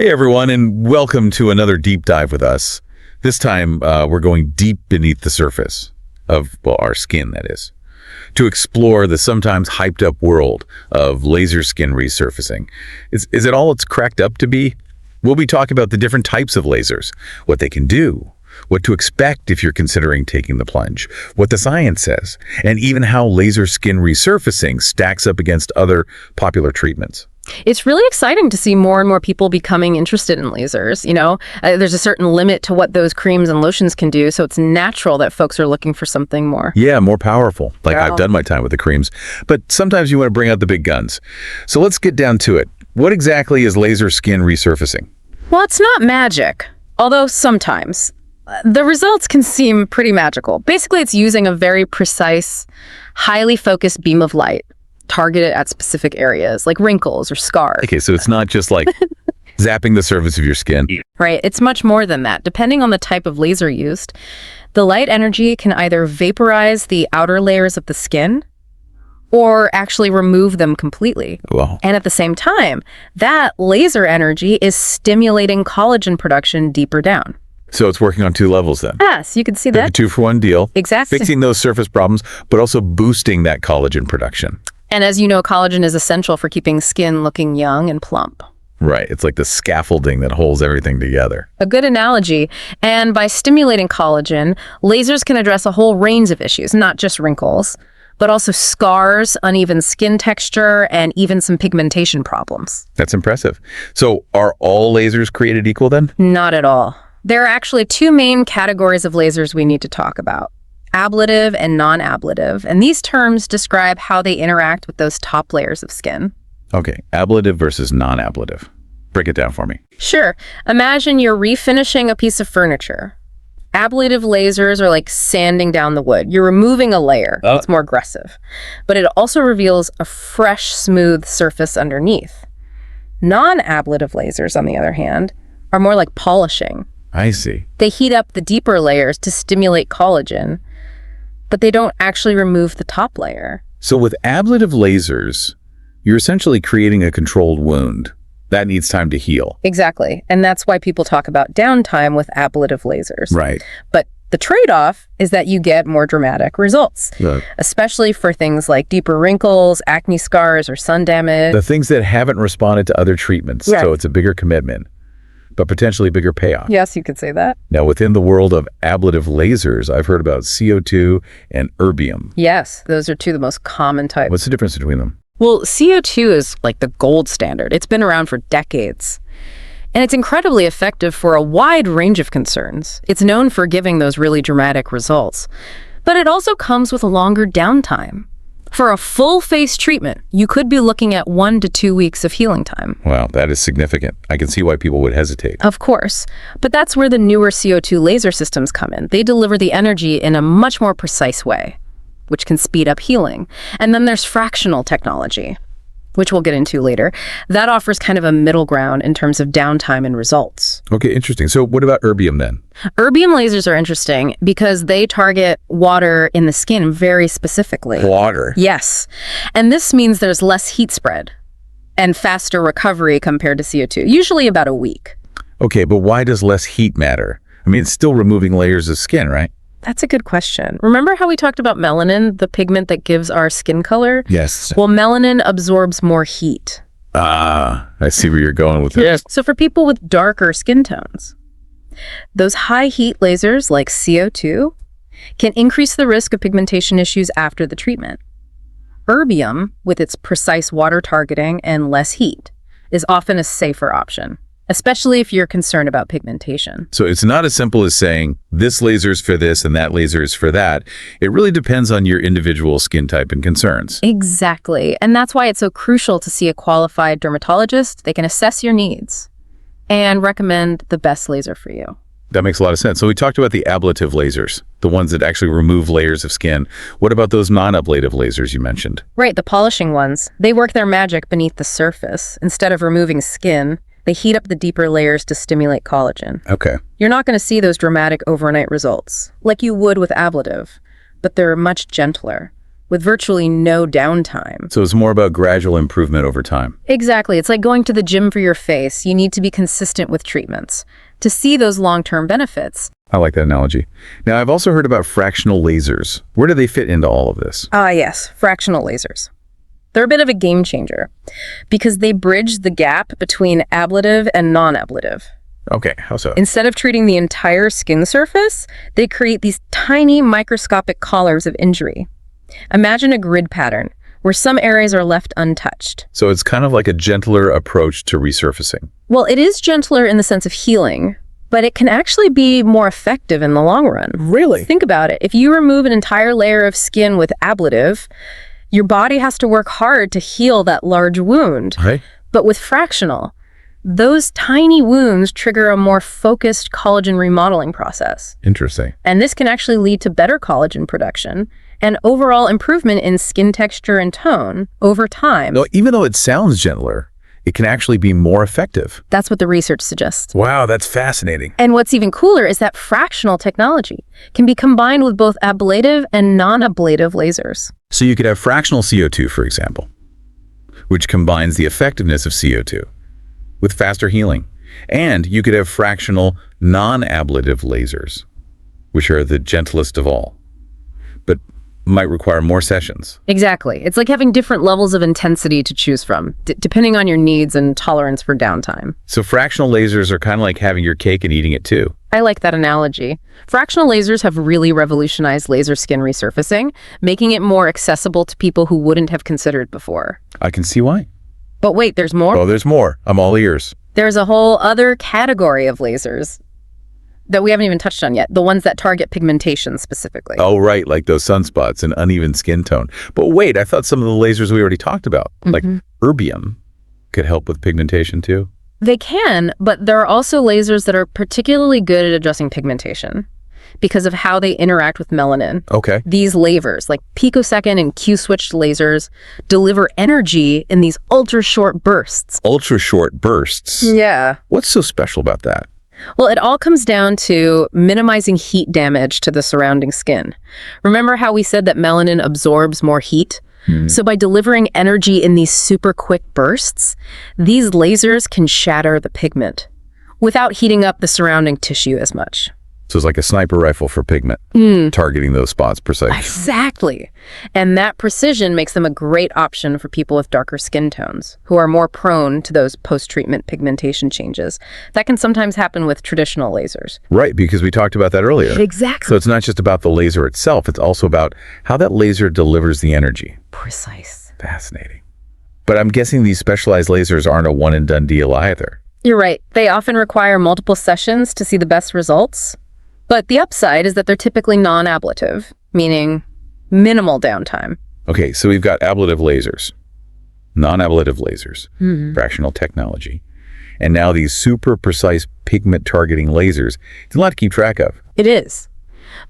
Hey everyone, and welcome to another deep dive with us. This time, we're going deep beneath the surface of, well, our skin, that is, to explore the sometimes hyped up world of laser skin resurfacing. Is it all it's cracked up to be? We'll be talking about the different types of lasers, what they can do, what to expect if you're considering taking the plunge, what the science says, and even how laser skin resurfacing stacks up against other popular treatments. It's really exciting to see more and more people becoming interested in lasers. There's a certain limit to what those creams and lotions can do, so it's natural that folks are looking for something more. Yeah, more powerful. Like Yeah. I've done my time with the creams, but sometimes you want to bring out the big guns. So let's get down to it. What exactly is laser skin resurfacing? Well, it's not magic, although sometimes. The results can seem pretty magical. Basically, it's using a very precise, highly focused beam of light targeted at specific areas like wrinkles or scars. Okay, so it's not just like zapping the surface of your skin. Right, it's much more than that. Depending on the type of laser used, the light energy can either vaporize the outer layers of the skin or actually remove them completely. Well, And at the same time, that laser energy is stimulating collagen production deeper down. so it's working on two levels then. Yes, you can see Like a that. two-for-one deal. Exactly. Fixing those surface problems, but also boosting that collagen production. And as you know, collagen is essential for keeping skin looking young and plump. Right, it's like the scaffolding that holds everything together. A good analogy. And by stimulating collagen, lasers can address a whole range of issues, not just wrinkles, but also scars, uneven skin texture, and even some pigmentation problems. That's impressive. So are all lasers created equal then? Not at all. There are actually two main categories of lasers we need to talk about: ablative and non-ablative. And these terms describe how they interact with those top layers of skin. Okay, ablative versus non-ablative. Break it down for me. Sure. Imagine you're refinishing a piece of furniture. Ablative lasers are like sanding down the wood. You're removing a layer. It's more aggressive. But it also reveals a fresh, smooth surface underneath. Non-ablative lasers, on the other hand, are more like polishing. I see. They heat up the deeper layers to stimulate collagen, but they don't actually remove the top layer. So with ablative lasers, you're essentially creating a controlled wound. That needs time to heal. Exactly. And that's why people talk about downtime with ablative lasers. Right. But the trade-off is that you get more dramatic results, especially for things like deeper wrinkles, acne scars, or sun damage. The things that haven't responded to other treatments. Right. So it's a bigger commitment, but potentially bigger payoff. Yes, you could say that. Now, within the world of ablative lasers, I've heard about CO2 and erbium. Yes, those are two of the most common types. What's the difference between them? Well, CO2 is like the gold standard. It's been around for decades. And it's incredibly effective for a wide range of concerns. It's known for giving those really dramatic results. But it also comes with a longer downtime. For a full face treatment, you could be looking at 1 to 2 weeks of healing time. Wow, that is significant. I can see why people would hesitate. Of course. But that's where the newer CO2 laser systems come in. They deliver the energy in a much more precise way, which can speed up healing. And then there's fractional technology, which we'll get into later. That offers kind of a middle ground in terms of downtime and results. Okay, interesting. So what about erbium then? Erbium lasers are interesting because they target water in the skin very specifically. Water. Yes. And this means there's less heat spread and faster recovery compared to CO2, usually about a week. Okay, but why does less heat matter? I mean, it's still removing layers of skin, right? That's a good question. Remember how we talked about melanin, the pigment that gives our skin color? Yes. Well, melanin absorbs more heat. Ah, I see where you're going with this. Yes. So for people with darker skin tones, those high heat lasers like CO2 can increase the risk of pigmentation issues after the treatment. Erbium, with its precise water targeting and less heat, is often a safer option, especially if you're concerned about pigmentation. So it's not as simple as saying this laser is for this and that laser is for that. It really depends on your individual skin type and concerns. Exactly. And that's why it's so crucial to see a qualified dermatologist. They can assess your needs and recommend the best laser for you. That makes a lot of sense. So we talked about the ablative lasers, the ones that actually remove layers of skin. What about those non-ablative lasers you mentioned? Right, the polishing ones. They work their magic beneath the surface. Instead of removing skin, they heat up the deeper layers to stimulate collagen. Okay. You're not going to see those dramatic overnight results, like you would with ablative, but they're much gentler, with virtually no downtime. So it's more about gradual improvement over time. Exactly. It's like going to the gym for your face. You need to be consistent with treatments to see those long-term benefits. I like that analogy. Now, I've also heard about fractional lasers. Where do they fit into all of this? Yes, fractional lasers. They're a bit of a game changer because they bridge the gap between ablative and non-ablative. Okay, how so? Instead of treating the entire skin surface, they create these tiny microscopic collars of injury. Imagine a grid pattern where some areas are left untouched. So it's kind of like a gentler approach to resurfacing. Well, it is gentler in the sense of healing, but it can actually be more effective in the long run. Really? Think about it. If you remove an entire layer of skin with ablative, your body has to work hard to heal that large wound. Right. But with fractional, those tiny wounds trigger a more focused collagen remodeling process. Interesting. And this can actually lead to better collagen production and overall improvement in skin texture and tone over time. No, even though it sounds gentler, it can actually be more effective. That's what the research suggests. Wow, that's fascinating. And what's even cooler is that fractional technology can be combined with both ablative and non-ablative lasers. So you could have fractional CO2, for example, which combines the effectiveness of CO2 with faster healing. And you could have fractional non-ablative lasers, which are the gentlest of all, but might require more sessions. Exactly. It's like having different levels of intensity to choose from, depending on your needs and tolerance for downtime. So fractional lasers are kind of like having your cake and eating it too. I like that analogy. Fractional lasers have really revolutionized laser skin resurfacing, making it more accessible to people who wouldn't have considered before. I can see why. But wait, there's more? Oh, there's more. I'm all ears. There's a whole other category of lasers that we haven't even touched on yet, the ones that target pigmentation specifically. Oh, right, like those sunspots and uneven skin tone. But wait, I thought some of the lasers we already talked about, like Erbium, could help with pigmentation too. They can, but there are also lasers that are particularly good at addressing pigmentation because of how they interact with melanin. Okay. These lasers, like picosecond and Q-switched lasers, deliver energy in these ultra-short bursts. Ultra-short bursts. Yeah. What's so special about that? Well, it all comes down to minimizing heat damage to the surrounding skin. Remember how we said that melanin absorbs more heat? So by delivering energy in these super quick bursts, these lasers can shatter the pigment without heating up the surrounding tissue as much. So it's like a sniper rifle for pigment, targeting those spots precisely. Exactly. And that precision makes them a great option for people with darker skin tones who are more prone to those post-treatment pigmentation changes. That can sometimes happen with traditional lasers. Right, because we talked about that earlier. Exactly. So it's not just about the laser itself, it's also about how that laser delivers the energy. Precise. Fascinating. But I'm guessing these specialized lasers aren't a one-and-done deal either. You're right. They often require multiple sessions to see the best results. But the upside is that they're typically non-ablative, meaning minimal downtime. Okay, so we've got ablative lasers, non-ablative lasers, fractional technology, and now these super precise pigment targeting lasers. It's a lot to keep track of. It is.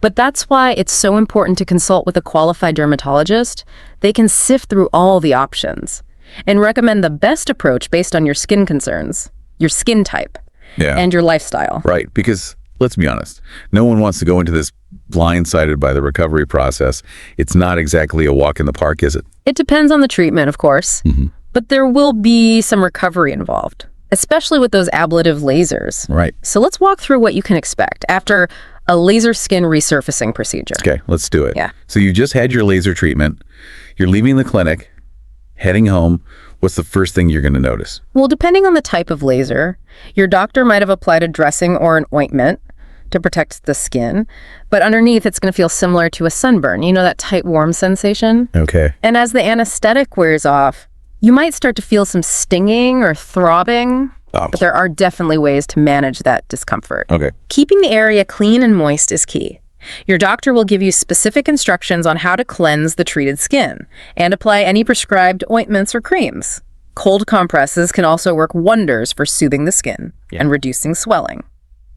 But that's why it's so important to consult with a qualified dermatologist. They can sift through all the options and recommend the best approach based on your skin concerns, your skin type, and your lifestyle. Right, because let's be honest, no one wants to go into this blindsided by the recovery process. It's not exactly a walk in the park, is it? It depends on the treatment, of course, but there will be some recovery involved, especially with those ablative lasers. Right. So let's walk through what you can expect after a laser skin resurfacing procedure. Okay, let's do it. Yeah. So you just had your laser treatment. You're leaving the clinic, heading home. What's the first thing you're going to notice? Well, depending on the type of laser, your doctor might have applied a dressing or an ointment to protect the skin, but underneath it's going to feel similar to a sunburn. You know, that tight, warm sensation? Okay. And as the anesthetic wears off, you might start to feel some stinging or throbbing, but there are definitely ways to manage that discomfort. Okay. Keeping the area clean and moist is key. Your doctor will give you specific instructions on how to cleanse the treated skin and apply any prescribed ointments or creams. Cold compresses can also work wonders for soothing the skin and reducing swelling.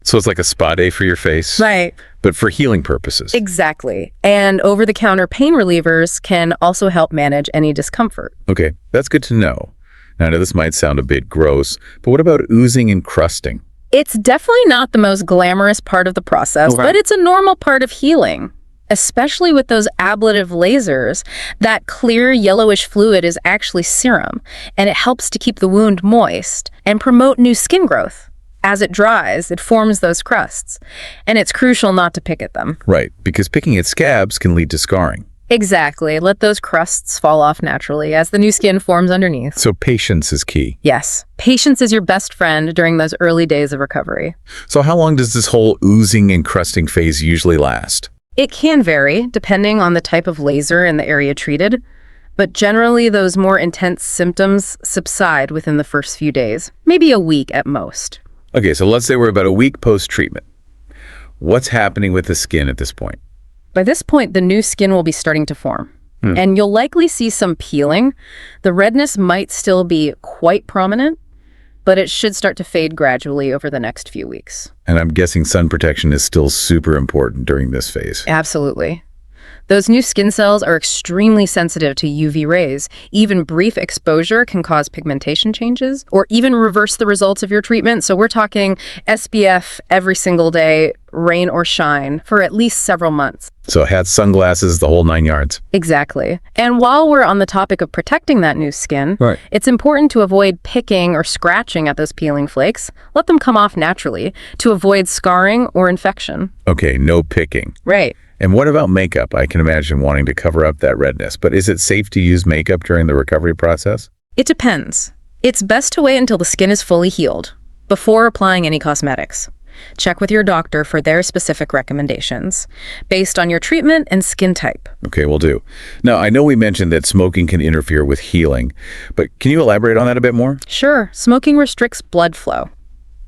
So it's like a spa day for your face, Right. but for healing purposes. Exactly. And over-the-counter pain relievers can also help manage any discomfort. Okay, that's good to know. Now, I know this might sound a bit gross, but what about oozing and crusting? It's definitely not the most glamorous part of the process, but it's a normal part of healing. Especially with those ablative lasers, that clear yellowish fluid is actually serum, and it helps to keep the wound moist and promote new skin growth. As it dries, it forms those crusts, and it's crucial not to pick at them. Right, because picking at scabs can lead to scarring. Exactly. Let those crusts fall off naturally as the new skin forms underneath. So patience is key. Yes, patience is your best friend during those early days of recovery. So how long does this whole oozing and crusting phase usually last? It can vary depending on the type of laser and the area treated, but generally those more intense symptoms subside within the first few days, maybe a week at most. Okay, so let's say we're about a week post-treatment. What's happening with the skin at this point? By this point, the new skin will be starting to form, and you'll likely see some peeling. The redness might still be quite prominent, but it should start to fade gradually over the next few weeks. And I'm guessing sun protection is still super important during this phase. Absolutely. Those new skin cells are extremely sensitive to UV rays. Even brief exposure can cause pigmentation changes or even reverse the results of your treatment. So we're talking SPF every single day, rain or shine, for at least several months. So hats, sunglasses, the whole 9 yards. Exactly. And while we're on the topic of protecting that new skin, Right. It's important to avoid picking or scratching at those peeling flakes. Let them come off naturally to avoid scarring or infection. Okay, no picking. Right. And what about makeup? I can imagine wanting to cover up that redness, but is it safe to use makeup during the recovery process? It depends. It's best to wait until the skin is fully healed before applying any cosmetics. Check with your doctor for their specific recommendations based on your treatment and skin type. Okay, will do. Now, I know we mentioned that smoking can interfere with healing, but can you elaborate on that a bit more? Sure, smoking restricts blood flow,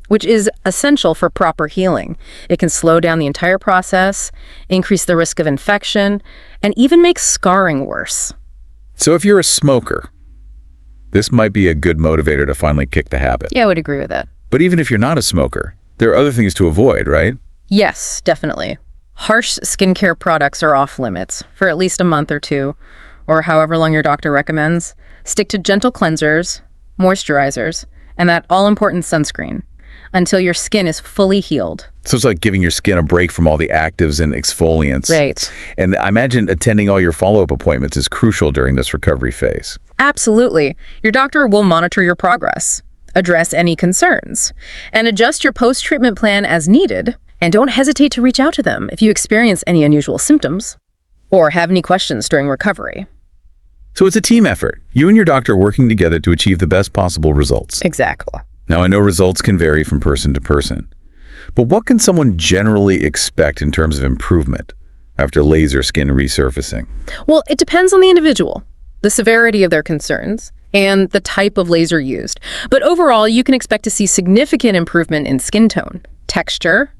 which is essential for proper healing. It can slow down the entire process, increase the risk of infection, and even make scarring worse. So if you're a smoker, this might be a good motivator to finally kick the habit. Yeah, I would agree with that. But even if you're not a smoker, there are other things to avoid, right? Yes, definitely. Harsh skincare products are off limits for at least a month or two, or however long your doctor recommends. Stick to gentle cleansers, moisturizers, and that all-important sunscreen until your skin is fully healed. So it's like giving your skin a break from all the actives and exfoliants. Right. And I imagine attending all your follow-up appointments is crucial during this recovery phase. Absolutely. Your doctor will monitor your progress, address any concerns, and adjust your post-treatment plan as needed. And don't hesitate to reach out to them if you experience any unusual symptoms or have any questions during recovery. So it's a team effort. You and your doctor working together to achieve the best possible results. Exactly. Now, I know results can vary from person to person, but what can someone generally expect in terms of improvement after laser skin resurfacing? Well, it depends on the individual, the severity of their concerns, and the type of laser used. But overall, you can expect to see significant improvement in skin tone, texture,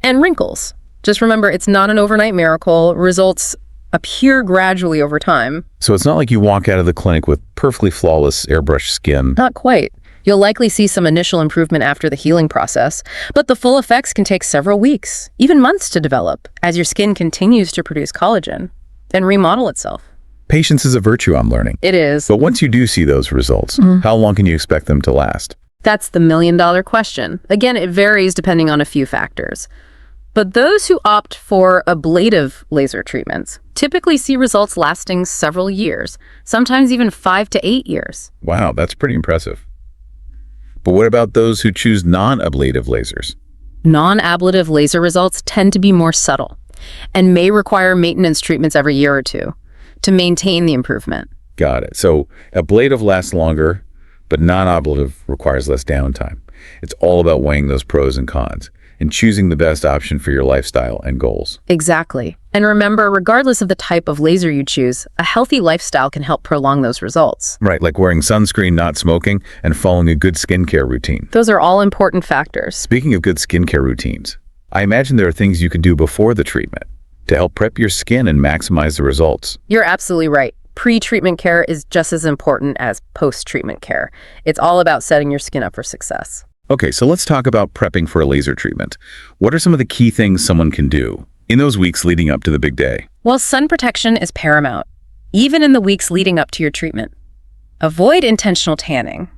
and wrinkles. Just remember, it's not an overnight miracle. Results appear gradually over time. So it's not like you walk out of the clinic with perfectly flawless airbrushed skin. Not quite. You'll likely see some initial improvement after the healing process, but the full effects can take several weeks, even months to develop, as your skin continues to produce collagen and remodel itself. Patience is a virtue, I'm learning. It is. But once you do see those results, how long can you expect them to last? That's the million-dollar question. Again, it varies depending on a few factors. But those who opt for ablative laser treatments typically see results lasting several years, sometimes even 5 to 8 years. Wow, that's pretty impressive. But what about those who choose non-ablative lasers? Non-ablative laser results tend to be more subtle and may require maintenance treatments every year or two to maintain the improvement. Got it. So ablative lasts longer, but non-ablative requires less downtime. It's all about weighing those pros and cons and choosing the best option for your lifestyle and goals. Exactly. And remember, regardless of the type of laser you choose, a healthy lifestyle can help prolong those results. Right, like wearing sunscreen, not smoking, and following a good skincare routine. Those are all important factors. Speaking of good skincare routines, I imagine there are things you can do before the treatment to help prep your skin and maximize the results. You're absolutely right. Pre-treatment care is just as important as post-treatment care. It's all about setting your skin up for success. Okay, so let's talk about prepping for a laser treatment. What are some of the key things someone can do in those weeks leading up to the big day? Well, sun protection is paramount, even in the weeks leading up to your treatment. Avoid intentional tanning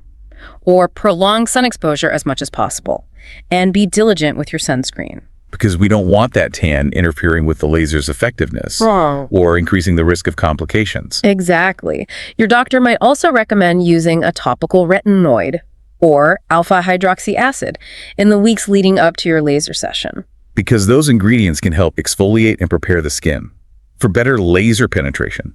or prolong sun exposure as much as possible, and be diligent with your sunscreen. because we don't want that tan interfering with the laser's effectiveness or increasing the risk of complications. Exactly. Your doctor might also recommend using a topical retinoid or alpha hydroxy acid in the weeks leading up to your laser session. Because those ingredients can help exfoliate and prepare the skin for better laser penetration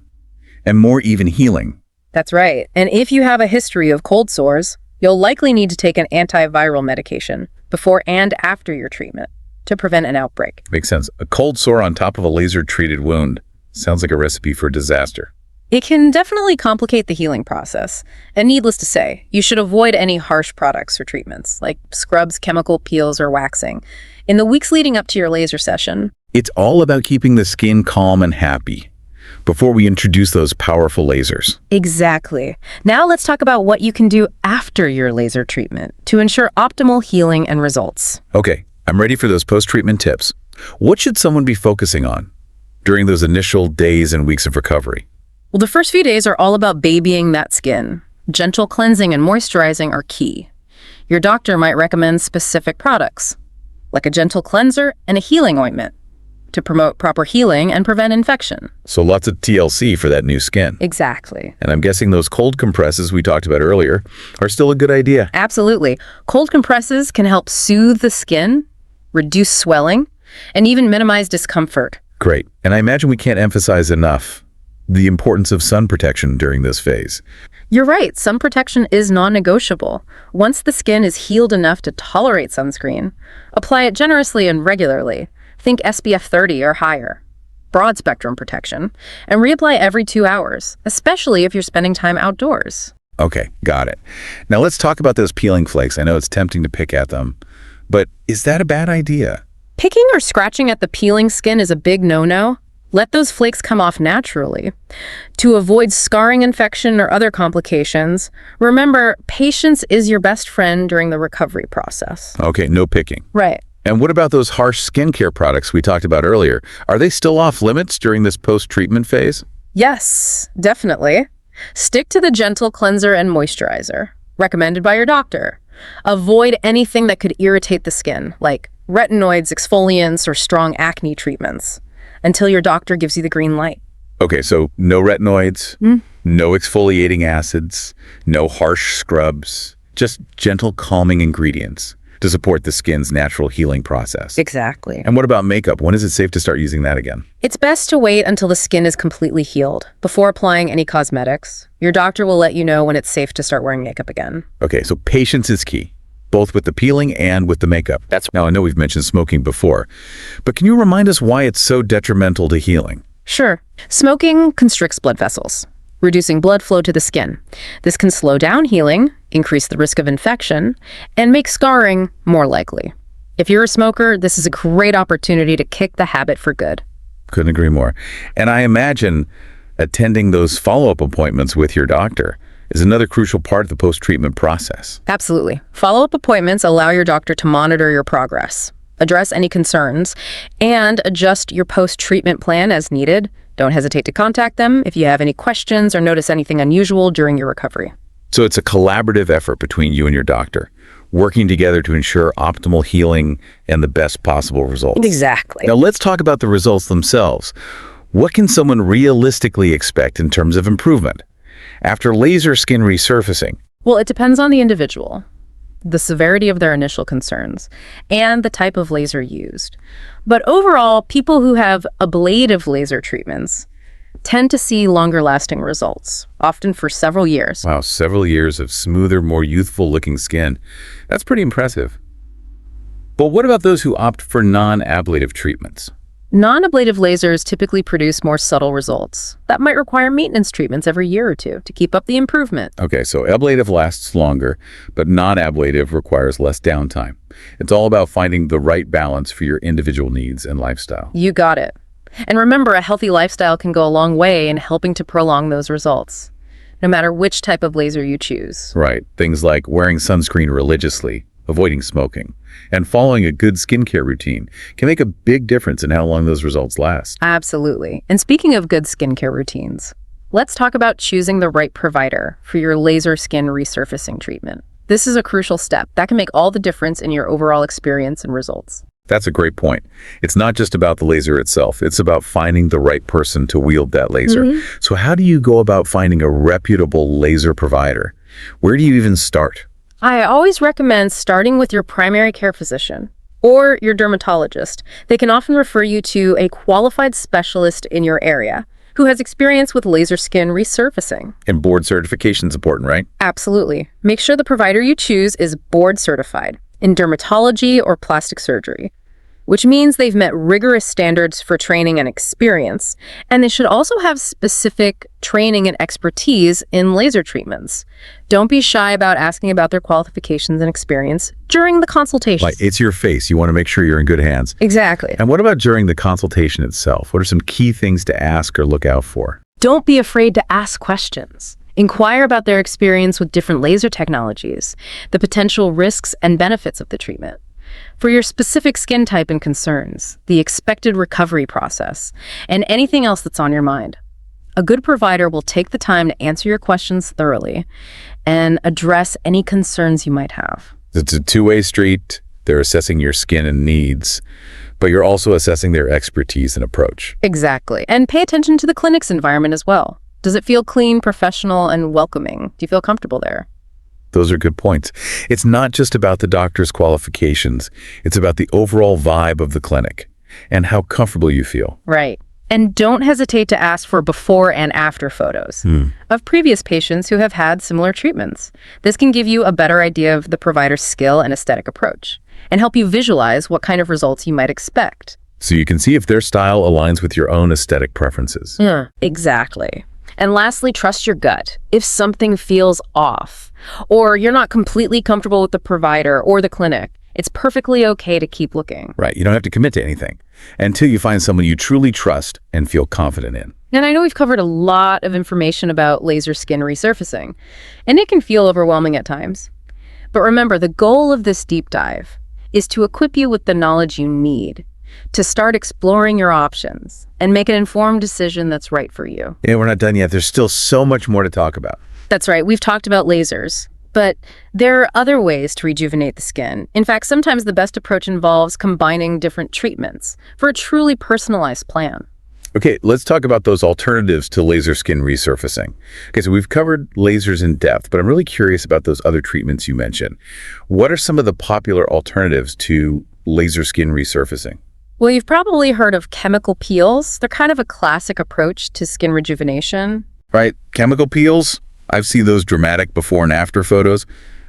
and more even healing. That's right. And if you have a history of cold sores, you'll likely need to take an antiviral medication before and after your treatment to prevent an outbreak. Makes sense. A cold sore on top of a laser-treated wound sounds like a recipe for disaster. It can definitely complicate the healing process. And needless to say, you should avoid any harsh products or treatments, like scrubs, chemical peels, or waxing, in the weeks leading up to your laser session. It's all about keeping the skin calm and happy before we introduce those powerful lasers. Exactly. Now let's talk about what you can do after your laser treatment to ensure optimal healing and results. Okay, I'm ready for those post-treatment tips. What should someone be focusing on during those initial days and weeks of recovery? Well, the first few days are all about babying that skin. Gentle cleansing and moisturizing are key. Your doctor might recommend specific products, like a gentle cleanser and a healing ointment, to promote proper healing and prevent infection. So lots of TLC for that new skin. Exactly. And I'm guessing those cold compresses we talked about earlier are still a good idea. Absolutely. Cold compresses can help soothe the skin, reduce swelling, and even minimize discomfort. Great. And I imagine we can't emphasize enough the importance of sun protection during this phase. You're right, sun protection is non-negotiable. Once the skin is healed enough to tolerate sunscreen, apply it generously and regularly. Think SPF 30 or higher. Broad spectrum protection. And reapply every 2 hours, especially if you're spending time outdoors. Okay, got it. Now let's talk about those peeling flakes. I know it's tempting to pick at them, but is that a bad idea? Picking or scratching at the peeling skin is a big no-no. Let those flakes come off naturally. To avoid scarring, infection, or other complications, remember, patience is your best friend during the recovery process. Okay, no picking. Right. And what about those harsh skincare products we talked about earlier? Are they still off limits during this post-treatment phase? Yes, definitely. Stick to the gentle cleanser and moisturizer, recommended by your doctor. Avoid anything that could irritate the skin, like retinoids, exfoliants, or strong acne treatments, until your doctor gives you the green light. Okay, so no retinoids, no exfoliating acids, no harsh scrubs, just gentle calming ingredients to support the skin's natural healing process. Exactly. And what about makeup? When is it safe to start using that again? It's best to wait until the skin is completely healed before applying any cosmetics. Your doctor will let you know when it's safe to start wearing makeup again. Okay, so patience is key, both with the peeling and with the makeup. Now, I know we've mentioned smoking before, but can you remind us why it's so detrimental to healing? Sure. Smoking constricts blood vessels, reducing blood flow to the skin. This can slow down healing, increase the risk of infection, and make scarring more likely. If you're a smoker, this is a great opportunity to kick the habit for good. Couldn't agree more. And I imagine attending those follow-up appointments with your doctor is another crucial part of the post-treatment process. Absolutely. Follow-up appointments allow your doctor to monitor your progress, address any concerns, and adjust your post-treatment plan as needed. Don't hesitate to contact them if you have any questions or notice anything unusual during your recovery. So it's a collaborative effort between you and your doctor, working together to ensure optimal healing and the best possible results. Exactly. Now let's talk about the results themselves. What can someone realistically expect in terms of improvement after laser skin resurfacing? Well, it depends on the individual, the severity of their initial concerns, and the type of laser used. But overall, people who have ablative laser treatments tend to see longer-lasting results, often for several years. Wow, several years of smoother, more youthful-looking skin. That's pretty impressive. But what about those who opt for non-ablative treatments? Non-ablative lasers typically produce more subtle results that might require maintenance treatments every year or two to keep up the improvement. Okay, so ablative lasts longer, but non-ablative requires less downtime. It's all about finding the right balance for your individual needs and lifestyle. You got it. And remember, a healthy lifestyle can go a long way in helping to prolong those results, no matter which type of laser you choose. Right. Things like wearing sunscreen religiously, avoiding smoking, and following a good skincare routine can make a big difference in how long those results last. Absolutely. And speaking of good skincare routines, let's talk about choosing the right provider for your laser skin resurfacing treatment. This is a crucial step that can make all the difference in your overall experience and results. That's a great point. It's not just about the laser itself. It's about finding the right person to wield that laser. So how do you go about finding a reputable laser provider? Where do you even start? I always recommend starting with your primary care physician or your dermatologist. They can often refer you to a qualified specialist in your area who has experience with laser skin resurfacing. And board certification is important, right? Absolutely. Make sure the provider you choose is board certified in dermatology or plastic surgery, which means they've met rigorous standards for training and experience, and they should also have specific training and expertise in laser treatments. Don't be shy about asking about their qualifications and experience during the consultation. Like, it's your face. You want to make sure you're in good hands. Exactly. And what about during the consultation itself? What are some key things to ask or look out for? Don't be afraid to ask questions. Inquire about their experience with different laser technologies, the potential risks and benefits of the treatment. For your specific skin type and concerns, the expected recovery process, and anything else that's on your mind. A good provider will take the time to answer your questions thoroughly and address any concerns you might have. It's a two-way street. They're assessing your skin and needs, but you're also assessing their expertise and approach. Exactly. And pay attention to the clinic's environment as well. Does it feel clean, professional, and welcoming? Do you feel comfortable there? Those are good points. It's not just about the doctor's qualifications. It's about the overall vibe of the clinic and how comfortable you feel. Right. And don't hesitate to ask for before and after photos of previous patients who have had similar treatments. This can give you a better idea of the provider's skill and aesthetic approach and help you visualize what kind of results you might expect. So you can see if their style aligns with your own aesthetic preferences. Exactly. And lastly, trust your gut. If something feels off, or you're not completely comfortable with the provider or the clinic, it's perfectly okay to keep looking. Right. You don't have to commit to anything until you find someone you truly trust and feel confident in. And I know we've covered a lot of information about laser skin resurfacing, and it can feel overwhelming at times. But remember, the goal of this deep dive is to equip you with the knowledge you need to start exploring your options and make an informed decision that's right for you. Yeah, we're not done yet. There's still so much more to talk about. That's right. We've talked about lasers, but there are other ways to rejuvenate the skin. In fact, sometimes the best approach involves combining different treatments for a truly personalized plan. Okay, let's talk about those alternatives to laser skin resurfacing. Okay, so we've covered lasers in depth, but I'm really curious about those other treatments you mentioned. What are some of the popular alternatives to laser skin resurfacing? Well, you've probably heard of chemical peels. They're kind of a classic approach to skin rejuvenation. Right, chemical peels? I've seen those dramatic before and after photos,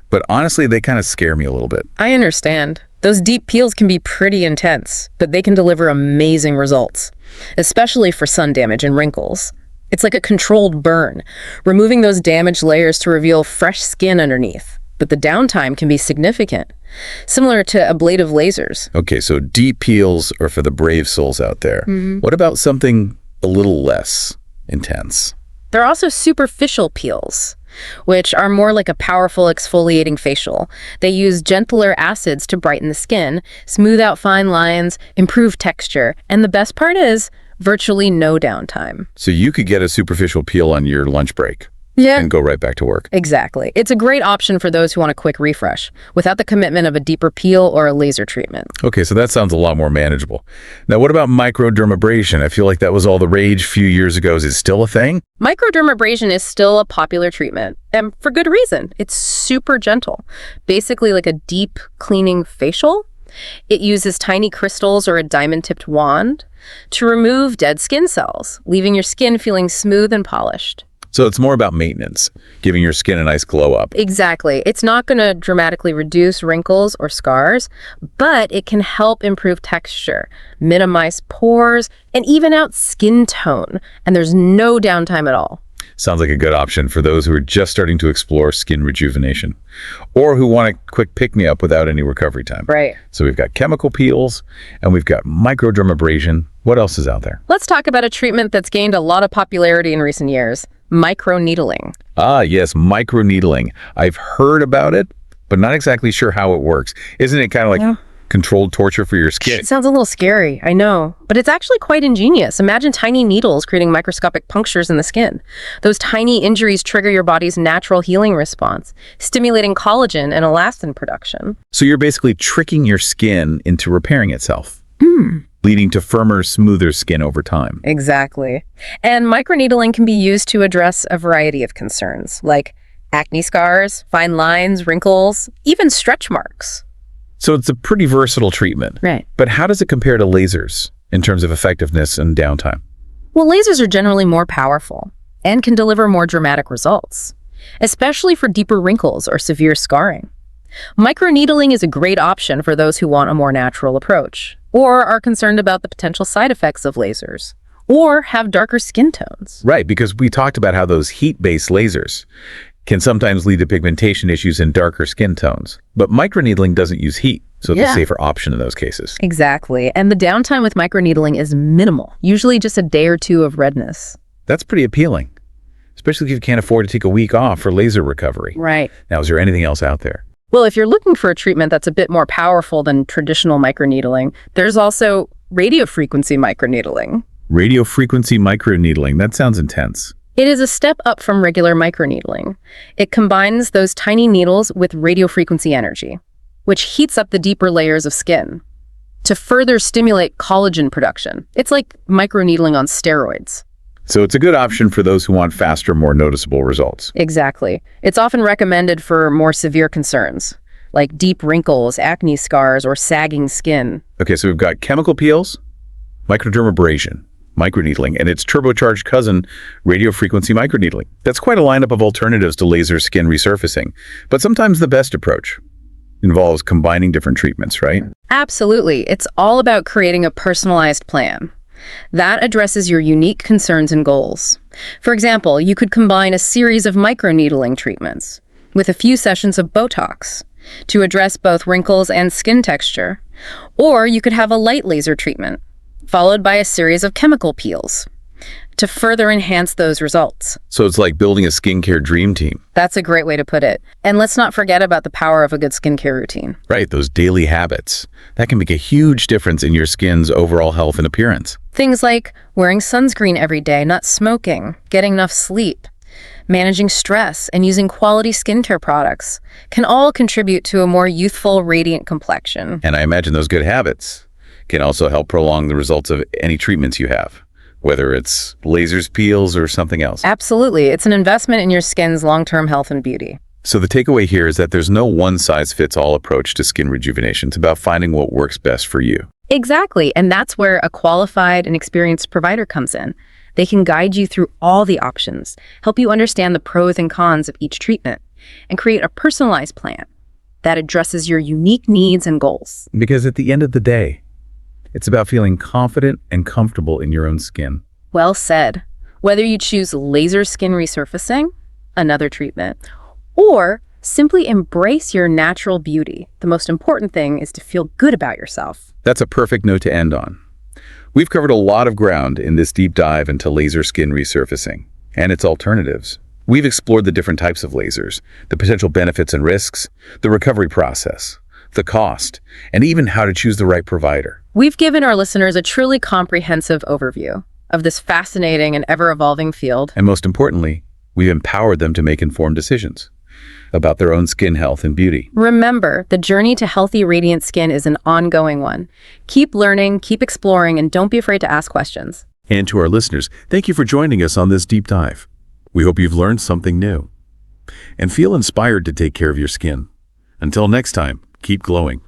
but honestly, they kind of scare me a little bit. I understand. Those deep peels can be pretty intense, but they can deliver amazing results, especially for sun damage and wrinkles. It's like a controlled burn, removing those damaged layers to reveal fresh skin underneath. But the downtime can be significant, similar to ablative lasers. Okay, so deep peels are for the brave souls out there. What about something a little less intense? There are also superficial peels, which are more like a powerful exfoliating facial. They use gentler acids to brighten the skin, smooth out fine lines, improve texture, and the best part is virtually no downtime. So you could get a superficial peel on your lunch break. Yeah. And go right back to work. Exactly. It's a great option for those who want a quick refresh without the commitment of a deeper peel or a laser treatment. Okay, so that sounds a lot more manageable. Now, what about microdermabrasion? I feel like that was all the rage a few years ago. Is it still a thing? Microdermabrasion is still a popular treatment, and for good reason. It's super gentle, basically like a deep cleaning facial. It uses tiny crystals or a diamond-tipped wand to remove dead skin cells, leaving your skin feeling smooth and polished. So it's more about maintenance, giving your skin a nice glow up. Exactly. It's not going to dramatically reduce wrinkles or scars, but it can help improve texture, minimize pores, and even out skin tone. And there's no downtime at all. Sounds like a good option for those who are just starting to explore skin rejuvenation or who want a quick pick-me-up without any recovery time. Right. So we've got chemical peels and we've got microdermabrasion. What else is out there? Let's talk about a treatment that's gained a lot of popularity in recent years. Microneedling. Ah, yes, microneedling. I've heard about it, but not exactly sure how it works. Isn't it kind of like Controlled torture for your skin. It sounds a little scary, I know, but it's actually quite ingenious. Imagine tiny needles creating microscopic punctures in the skin. Those tiny injuries trigger your body's natural healing response, stimulating collagen and elastin production. So you're basically tricking your skin into repairing itself, leading to firmer, smoother skin over time. Exactly. And microneedling can be used to address a variety of concerns, like acne scars, fine lines, wrinkles, even stretch marks. So it's a pretty versatile treatment. Right. But how does it compare to lasers in terms of effectiveness and downtime? Well, lasers are generally more powerful and can deliver more dramatic results, especially for deeper wrinkles or severe scarring. Microneedling is a great option for those who want a more natural approach, or are concerned about the potential side effects of lasers, or have darker skin tones. Right, because we talked about how those heat-based lasers can sometimes lead to pigmentation issues and darker skin tones. But microneedling doesn't use heat, so it's a safer option in those cases. Exactly. And the downtime with microneedling is minimal, usually just a day or two of redness. That's pretty appealing, especially if you can't afford to take a week off for laser recovery. Right. Now, is there anything else out there? Well, if you're looking for a treatment that's a bit more powerful than traditional microneedling, there's also radiofrequency microneedling. Radiofrequency microneedling, that sounds intense. It is a step up from regular microneedling. It combines those tiny needles with radiofrequency energy, which heats up the deeper layers of skin to further stimulate collagen production. It's like microneedling on steroids. So it's a good option for those who want faster, more noticeable results. Exactly. It's often recommended for more severe concerns, like deep wrinkles, acne scars, or sagging skin. Okay, so we've got chemical peels, microdermabrasion, microneedling, and its turbocharged cousin, radiofrequency microneedling. That's quite a lineup of alternatives to laser skin resurfacing, but sometimes the best approach involves combining different treatments, right? Absolutely. It's all about creating a personalized plan that addresses your unique concerns and goals. For example, you could combine a series of microneedling treatments with a few sessions of Botox to address both wrinkles and skin texture, or you could have a light laser treatment followed by a series of chemical peels to further enhance those results. So it's like building a skincare dream team. That's a great way to put it. And let's not forget about the power of a good skincare routine. Right, those daily habits. That can make a huge difference in your skin's overall health and appearance. Things like wearing sunscreen every day, not smoking, getting enough sleep, managing stress, and using quality skincare products can all contribute to a more youthful, radiant complexion. And I imagine those good habits can also help prolong the results of any treatments you have, whether it's lasers, peels, or something else. Absolutely. It's an investment in your skin's long-term health and beauty. So the takeaway here is that there's no one-size-fits-all approach to skin rejuvenation. It's about finding what works best for you. Exactly. And that's where a qualified and experienced provider comes in. They can guide you through all the options, help you understand the pros and cons of each treatment, and create a personalized plan that addresses your unique needs and goals. Because at the end of the day, it's about feeling confident and comfortable in your own skin. Well said. Whether you choose laser skin resurfacing, another treatment, or simply embrace your natural beauty, the most important thing is to feel good about yourself. That's a perfect note to end on. We've covered a lot of ground in this deep dive into laser skin resurfacing and its alternatives. We've explored the different types of lasers, the potential benefits and risks, the recovery process, the cost, and even how to choose the right provider. We've given our listeners a truly comprehensive overview of this fascinating and ever-evolving field. And most importantly, we've empowered them to make informed decisions about their own skin health and beauty. Remember, the journey to healthy, radiant skin is an ongoing one. Keep learning, keep exploring, and don't be afraid to ask questions. And to our listeners, thank you for joining us on this deep dive. We hope you've learned something new and feel inspired to take care of your skin. Until next time, keep glowing.